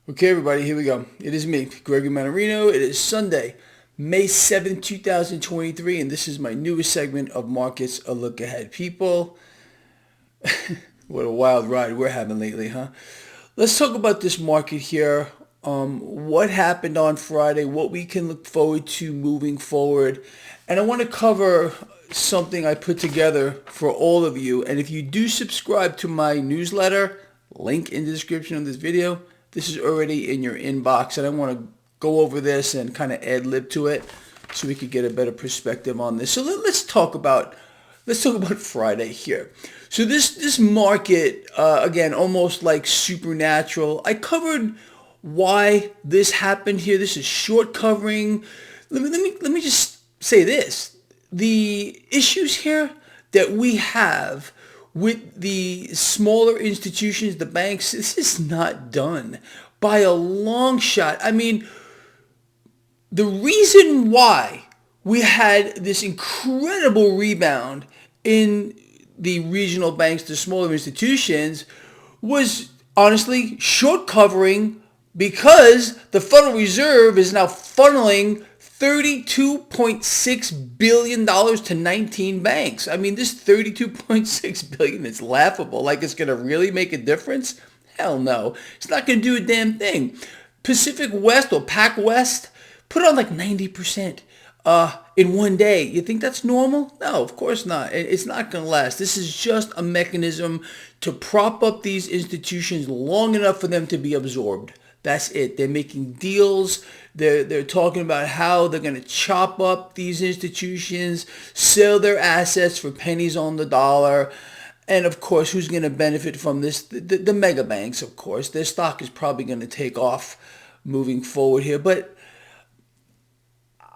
Okay, everybody, here we go. It is me, Gregory Mannarino. It is Sunday, May 7th, 2023, and this is my newest segment of Markets A Look Ahead. People, what a wild ride we're having lately, huh? Let's talk about this market here. What happened on Friday, what we can look forward to moving forward. And I want to cover something I put together for all of you. And if you do subscribe to my newsletter, link in the description of this video, this is already in your inbox. And I want to go over this and kind of ad lib to it so we could get a better perspective on this. So let's talk about Friday here. So this market, again, almost like supernatural. I covered why this happened here. This is short covering. Let me just say this. The issues here that we have with the smaller institutions, the banks, this is not done by a long shot. I mean, the reason why we had this incredible rebound in the regional banks, the smaller institutions, was honestly short covering because the Federal Reserve is now funneling $32.6 billion to 19 banks. I mean, this $32.6 billion is laughable. Like it's going to really make a difference? Hell no. It's not going to do a damn thing. Pacific West or Pac West put on like 90% in one day. You think that's normal? No, of course not. It's not going to last. This is just a mechanism to prop up these institutions long enough for them to be absorbed. That's it. They're making deals. They're talking about how they're going to chop up these institutions, sell their assets for pennies on the dollar. And of course, who's going to benefit from this? The mega banks, of course. Their stock is probably going to take off moving forward here. But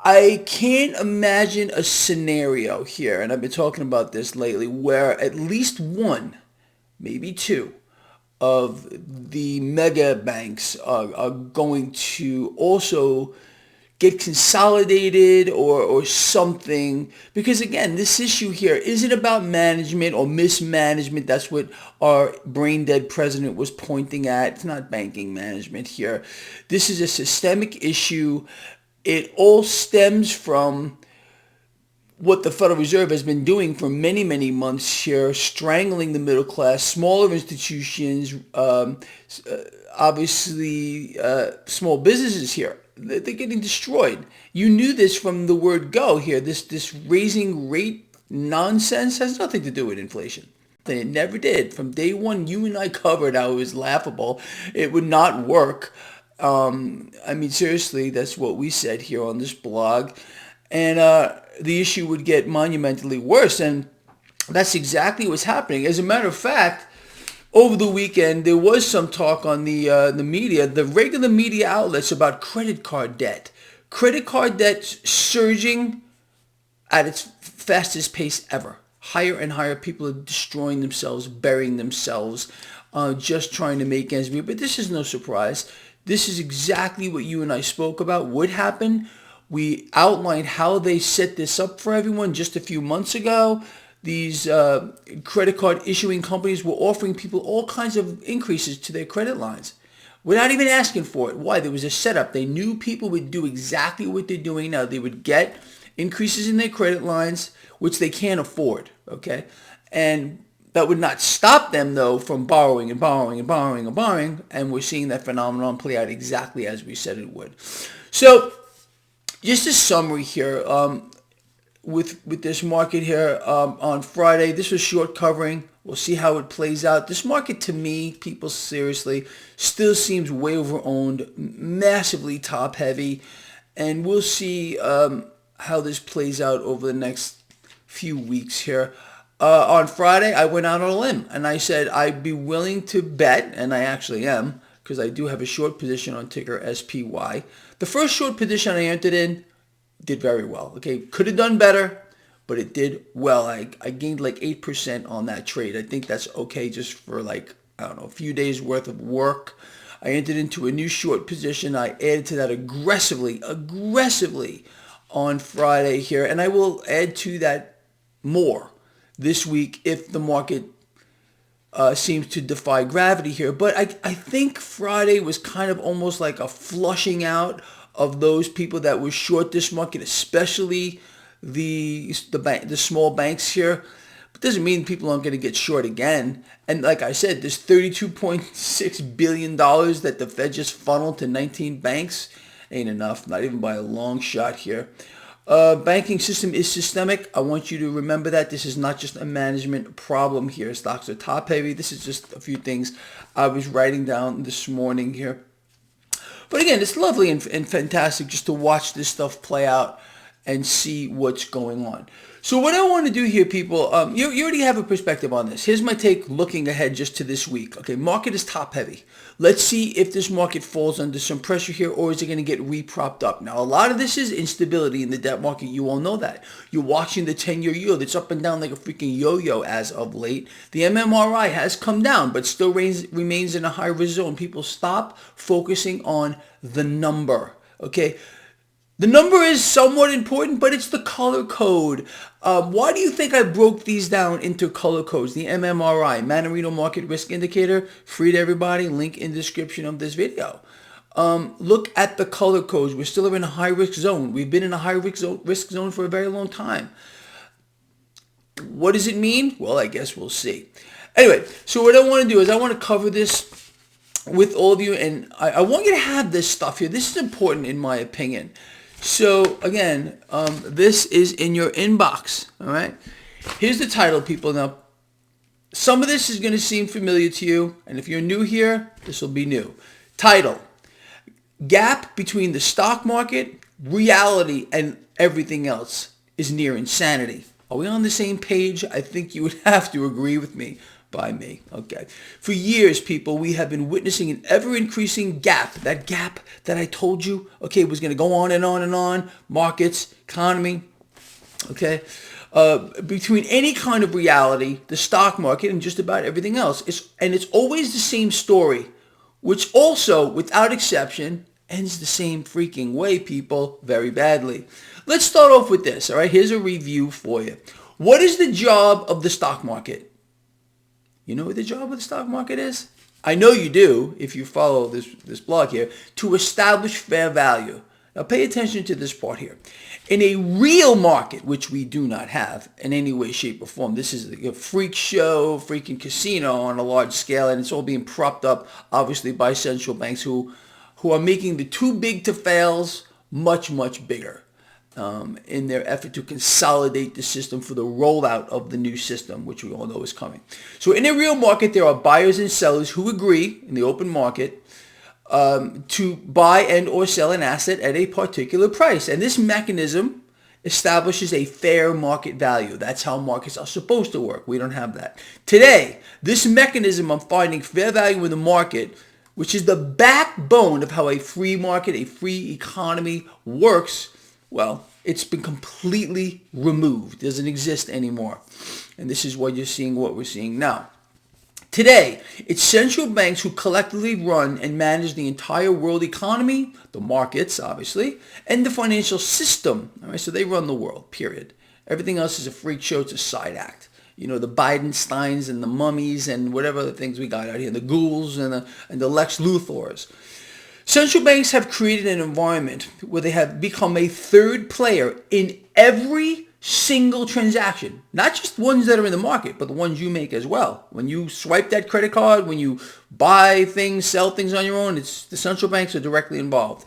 I can't imagine a scenario here, and I've been talking about this lately, where at least one, maybe two, of the mega banks are going to also get consolidated or something. Because again, this issue here isn't about management or mismanagement. That's what our brain dead president was pointing at. It's not banking management here. This is a systemic issue. It all stems from what the Federal Reserve has been doing for many, many months here, strangling the middle class, smaller institutions, obviously small businesses here. They're getting destroyed. You knew this from the word go here. This raising rate nonsense has nothing to do with inflation. It never did. From day one, you and I covered how it was laughable. It would not work. I mean, seriously, that's what we said here on this blog. And the issue would get monumentally worse. And that's exactly what's happening. As a matter of fact, over the weekend, there was some talk on the media, the regular media outlets, about credit card debt. Credit card debt surging at its fastest pace ever. Higher and higher. People are destroying themselves, burying themselves, just trying to make ends meet. But this is no surprise. This is exactly what you and I spoke about would happen. We outlined how they set this up for everyone just a few months ago. These credit card issuing companies were offering people all kinds of increases to their credit lines without even asking for it. Why? There was a setup. They knew people would do exactly what they're doing now. They would get increases in their credit lines, which they can't afford, okay? And that would not stop them, though, from borrowing and borrowing and borrowing and borrowing. And we're seeing that phenomenon play out exactly as we said it would. So just a summary here with this market here on Friday. This was short covering. We'll see how it plays out. This market, to me, people seriously, still seems way over-owned, massively top-heavy. And we'll see how this plays out over the next few weeks here. On Friday, I went out on a limb, and I said I'd be willing to bet, and I actually am, because I do have a short position on ticker SPY. The first short position I entered in did very well. Okay, could have done better, but it did well. I gained like 8% on that trade. I think that's okay just for like, I don't know, a few days worth of work. I entered into a new short position. I added to that aggressively on Friday here, and I will add to that more this week if the market seems to defy gravity here. But I think Friday was kind of almost like a flushing out of those people that were short this market, especially the small banks here. But doesn't mean people aren't going to get short again. And like I said, there's $32.6 billion that the Fed just funneled to 19 banks. Ain't enough, not even by a long shot here. Banking system is systemic. I want you to remember that. This is not just a management problem here. Stocks are top heavy. This is just a few things I was writing down this morning here. But again, it's lovely and fantastic just to watch this stuff play out and see what's going on. So what I want to do here, people, you already have a perspective on this. Here's my take looking ahead just to this week. Okay, market is top heavy. Let's see if this market falls under some pressure here, or is it going to get re-propped up? Now, a lot of this is instability in the debt market. You all know that. You're watching the 10-year yield. It's up and down like a freaking yo-yo as of late. The MMRI has come down, but still remains in a high-risk zone. People stop focusing on the number, okay? The number is somewhat important, but it's the color code. Why do you think I broke these down into color codes? The MMRI, Mannarino Market Risk Indicator, free to everybody, link in the description of this video. Look at the color codes. We're still in a high-risk zone. We've been in a high-risk zone for a very long time. What does it mean? Well, I guess we'll see. Anyway, so what I want to do is I want to cover this with all of you, and I want you to have this stuff here. This is important in my opinion. So again, this is in your inbox, all right? Here's the title, people. Now, some of this is going to seem familiar to you, and if you're new here, this will be new. Title: Gap between the stock market, reality, and everything else is near insanity. Are we on the same page? I think you would have to agree with me. By me. Okay. For years, people, we have been witnessing an ever-increasing gap. That gap that I told you, okay, was going to go on and on and on. Markets, economy, okay, between any kind of reality, the stock market, and just about everything else. It's always the same story, which also, without exception, ends the same freaking way, people, very badly. Let's start off with this, all right? Here's a review for you. What is the job of the stock market? You know what the job of the stock market is? I know you do, if you follow this blog here, to establish fair value. Now pay attention to this part here. In a real market, which we do not have in any way, shape, or form, this is a freak show, freaking casino on a large scale, and it's all being propped up, obviously, by central banks who are making the too big to fails much, much bigger. In their effort to consolidate the system for the rollout of the new system, which we all know is coming. So in a real market, there are buyers and sellers who agree in the open market to buy and or sell an asset at a particular price. And this mechanism establishes a fair market value. That's how markets are supposed to work. We don't have that. Today, this mechanism of finding fair value in the market, which is the backbone of how a free market, a free economy works, well, it's been completely removed. It doesn't exist anymore. And this is why you're seeing what we're seeing now. Today, it's central banks who collectively run and manage the entire world economy, the markets, obviously, and the financial system. All right, so they run the world, period. Everything else is a freak show. It's a side act. You know, the Bidensteins and the mummies and whatever other things we got out here, the ghouls and the Lex Luthors. Central banks have created an environment where they have become a third player in every single transaction, not just ones that are in the market, but the ones you make as well. When you swipe that credit card, when you buy things, sell things on your own, it's the central banks are directly involved.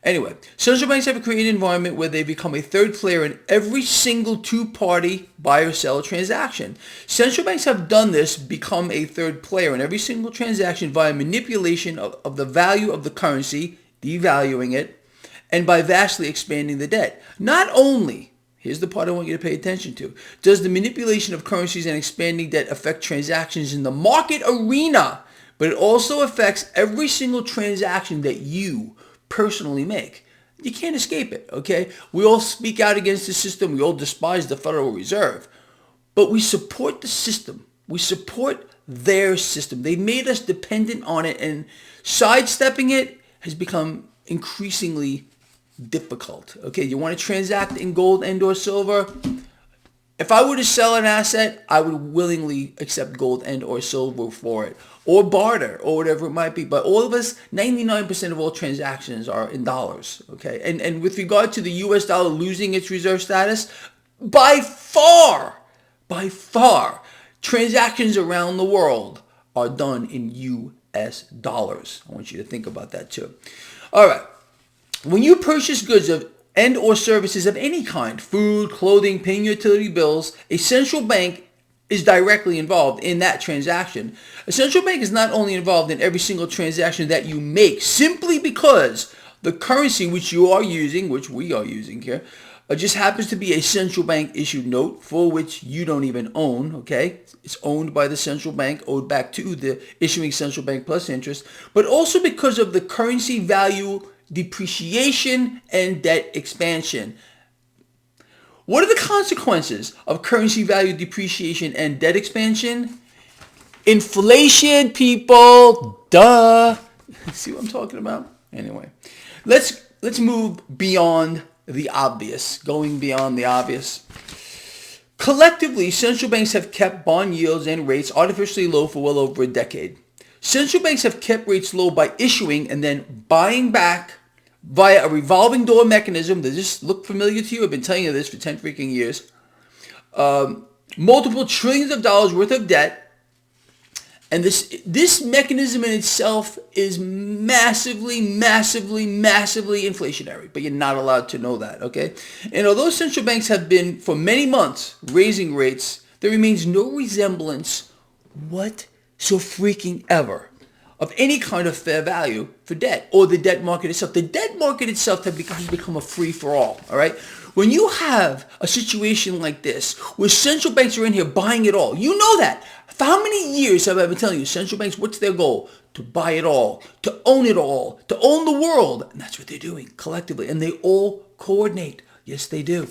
Anyway, central banks have created an environment where they become a third player in every single two-party buyer-seller transaction. Central banks have done this, become a third player in every single transaction via manipulation of the value of the currency, devaluing it, and by vastly expanding the debt. Not only, here's the part I want you to pay attention to, does the manipulation of currencies and expanding debt affect transactions in the market arena, but it also affects every single transaction that you personally make. You can't escape it, okay? We all speak out against the system. We all despise the Federal Reserve. But we support the system. We support their system. They made us dependent on it, and sidestepping it has become increasingly difficult, okay? You want to transact in gold and or silver? If I were to sell an asset, I would willingly accept gold and or silver for it, or barter, or whatever it might be. But all of us, 99% of all transactions are in dollars, okay? And with regard to the U.S. dollar losing its reserve status, by far, transactions around the world are done in U.S. dollars. I want you to think about that too. All right. When you purchase goods and or services of any kind, food, clothing, paying utility bills, a central bank is directly involved in that transaction. A central bank is not only involved in every single transaction that you make simply because the currency which you are using, which we are using here, just happens to be a central bank issued note for which you don't even own, okay? It's owned by the central bank, owed back to the issuing central bank plus interest, but also because of the currency value depreciation and debt expansion. What are the consequences of currency value depreciation and debt expansion? Inflation, people. Duh. See what I'm talking about? Anyway, let's move beyond the obvious, going beyond the obvious. Collectively, central banks have kept bond yields and rates artificially low for well over a decade. Central banks have kept rates low by issuing and then buying back via a revolving door mechanism. Does this look familiar to you? I've been telling you this for 10 freaking years. Multiple trillions of dollars worth of debt. And this mechanism in itself is massively inflationary, but you're not allowed to know that, okay? And although central banks have been, for many months, raising rates, there remains no resemblance whatsoever of any kind of fair value for debt or the debt market itself. The debt market itself has become a free-for-all, all right? When you have a situation like this, where central banks are in here buying it all, you know that. For how many years have I been telling you, central banks, what's their goal? To buy it all, to own the world. And that's what they're doing collectively. And they all coordinate. Yes, they do.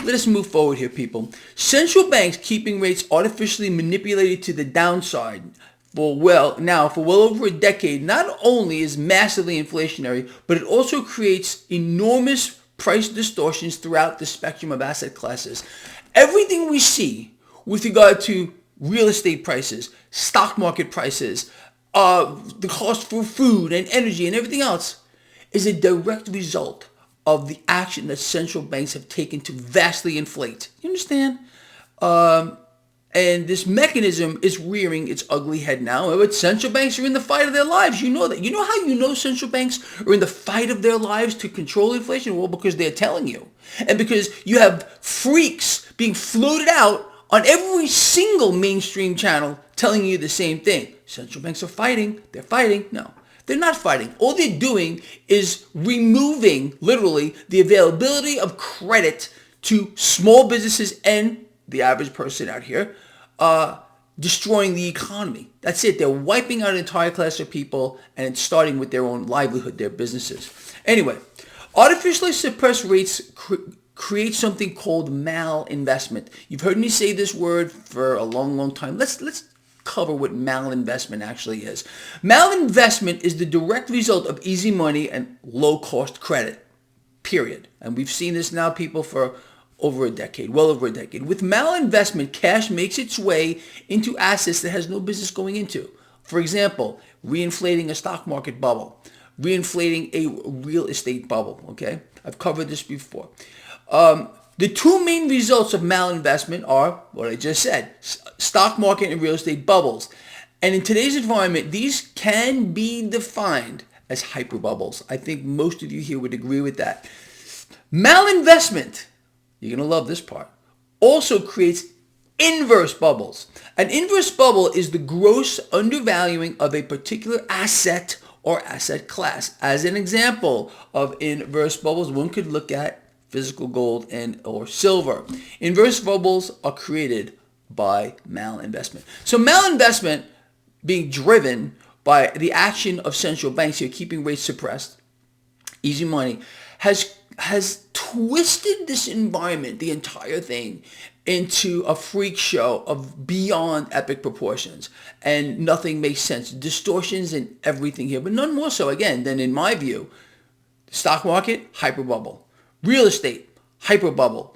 Let us move forward here, people. Central banks keeping rates artificially manipulated to the downside for well over a decade not only is massively inflationary, but it also creates enormous price distortions throughout the spectrum of asset classes. Everything we see with regard to real estate prices, stock market prices, the cost for food and energy and everything else is a direct result of the action that central banks have taken to vastly inflate. You understand? And this mechanism is rearing its ugly head now. But central banks are in the fight of their lives. You know that. You know how you know central banks are in the fight of their lives to control inflation? Well, because they're telling you. And because you have freaks being floated out on every single mainstream channel telling you the same thing. Central banks are fighting. They're fighting. No, they're not fighting. All they're doing is removing, literally, the availability of credit to small businesses and the average person out here, destroying the economy. That's it. They're wiping out an entire class of people, and it's starting with their own livelihood, their businesses. Anyway, artificially suppressed rates create something called malinvestment. You've heard me say this word for a long time. Let's cover what malinvestment actually is. Malinvestment is the direct result of easy money and low-cost credit, period. And we've seen this now, people, for over a decade, well over a decade. With malinvestment, cash makes its way into assets that has no business going into. For example, reinflating a stock market bubble, reinflating a real estate bubble, okay? I've covered this before. The two main results of malinvestment are what I just said, stock market and real estate bubbles. And in today's environment, these can be defined as hyperbubbles. I think most of you here would agree with that. Malinvestment, you're going to love this part, also creates inverse bubbles. An inverse bubble is the gross undervaluing of a particular asset or asset class. As an example of inverse bubbles, one could look at physical gold and or silver. Inverse bubbles are created by malinvestment. So malinvestment, being driven by the action of central banks here, keeping rates suppressed, easy money, has twisted this environment, the entire thing, into a freak show of beyond epic proportions. And nothing makes sense. Distortions in everything here, but none more so, again, than in my view, stock market, hyperbubble. Real estate, hyperbubble.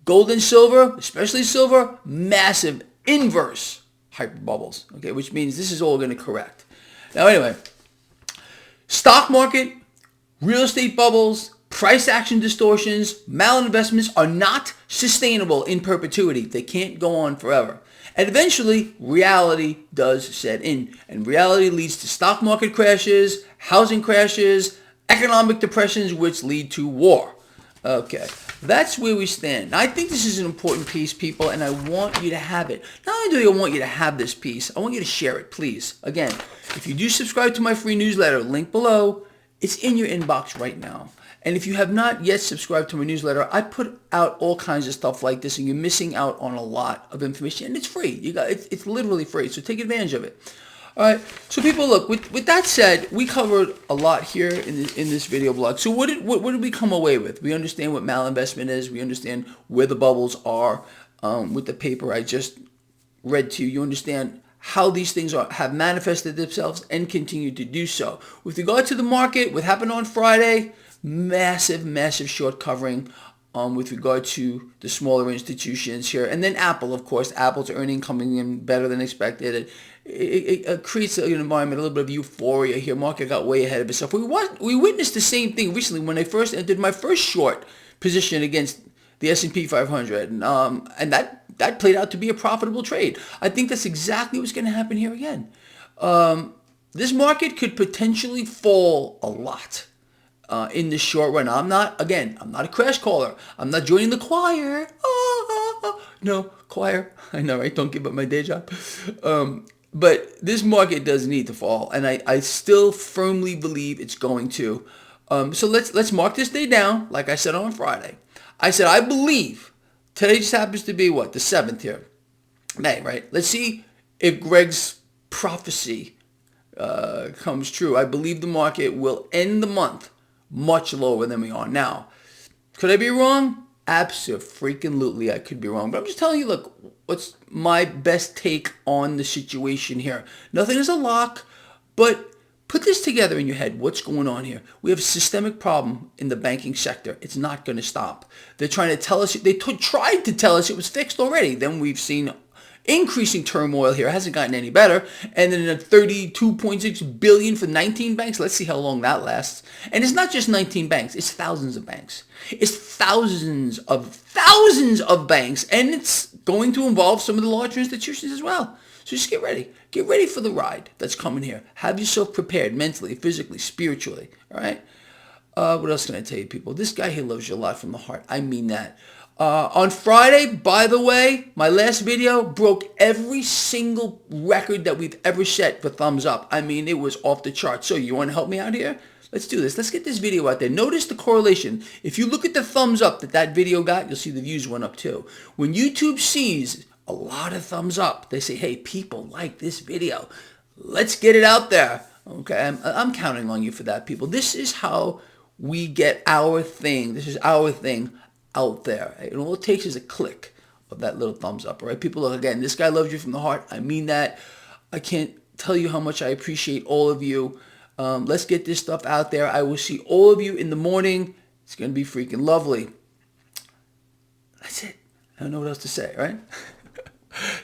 Gold and silver, especially silver, massive inverse hyper bubbles, okay, which means this is all going to correct. Now, anyway, stock market, real estate bubbles, price action distortions, malinvestments are not sustainable in perpetuity. They can't go on forever. And eventually, reality does set in. And reality leads to stock market crashes, housing crashes, economic depressions, which lead to war. Okay, that's where we stand. I think this is an important piece, people, and I want you to have it. Not only do I want you to have this piece, I want you to share it, please. Again, if you do subscribe to my free newsletter, link below, it's in your inbox right now. And if you have not yet subscribed to my newsletter, I put out all kinds of stuff like this, and you're missing out on a lot of information, and it's free. It's literally free, so take advantage of it. All right, so people, look, with that said, we covered a lot here in this video blog. So what did we come away with? We understand what malinvestment is. We understand where the bubbles are with the paper I just read to you. You understand how these things have manifested themselves and continue to do so. With regard to the market, what happened on Friday, massive short covering with regard to the smaller institutions here. And then Apple, of course. Apple's earning coming in better than expected. It creates an environment, a little bit of euphoria here. Market got way ahead of itself. We witnessed the same thing recently when I first entered my first short position against the S&P 500. And that played out to be a profitable trade. I think that's exactly what's going to happen here again. This market could potentially fall a lot in the short run. I'm not a crash caller. I'm not joining the choir. No, choir. I know, right? Don't give up my day job. But this market does need to fall, and I still firmly believe it's going to. So let's mark this day down, like I said on Friday. I said I believe today just happens to be what, the 7th here, May, right? Let's see if Greg's prophecy comes true. I believe the market will end the month much lower than we are now. Could I be wrong? Absolutely, I could be wrong. But I'm just telling you, look, what's my best take on the situation here. Nothing is a lock, but put this together in your head. What's going on here? We have a systemic problem in the banking sector. It's not going to stop. They're trying to tell us, they tried to tell us it was fixed already. Then we've seen increasing turmoil here. It hasn't gotten any better. And then a $32.6 billion for 19 banks. Let's see how long that lasts. And it's not just 19 banks. It's thousands of banks. It's thousands of banks. And it's going to involve some of the larger institutions as well. So just get ready. Get ready for the ride that's coming here. Have yourself prepared mentally, physically, spiritually. All right? What else can I tell you, people? This guy here loves you a lot from the heart. I mean that. On Friday, by the way, my last video broke every single record that we've ever set for thumbs up. I mean, it was off the charts. So you want to help me out here? Let's do this. Let's get this video out there. Notice the correlation. If you look at the thumbs up that video got, you'll see the views went up too. When YouTube sees a lot of thumbs up, they say, hey, people like this video. Let's get it out there. Okay, I'm counting on you for that, people. This is how we get our thing. This is our thing out there. And all it takes is a click of that little thumbs up. All right, people, look, again, this guy loves you from the heart. I mean that. I can't tell you how much I appreciate all of you. Let's get this stuff out there. I will see all of you in the morning. It's going to be freaking lovely. That's it. I don't know what else to say, right?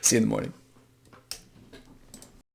See you in the morning.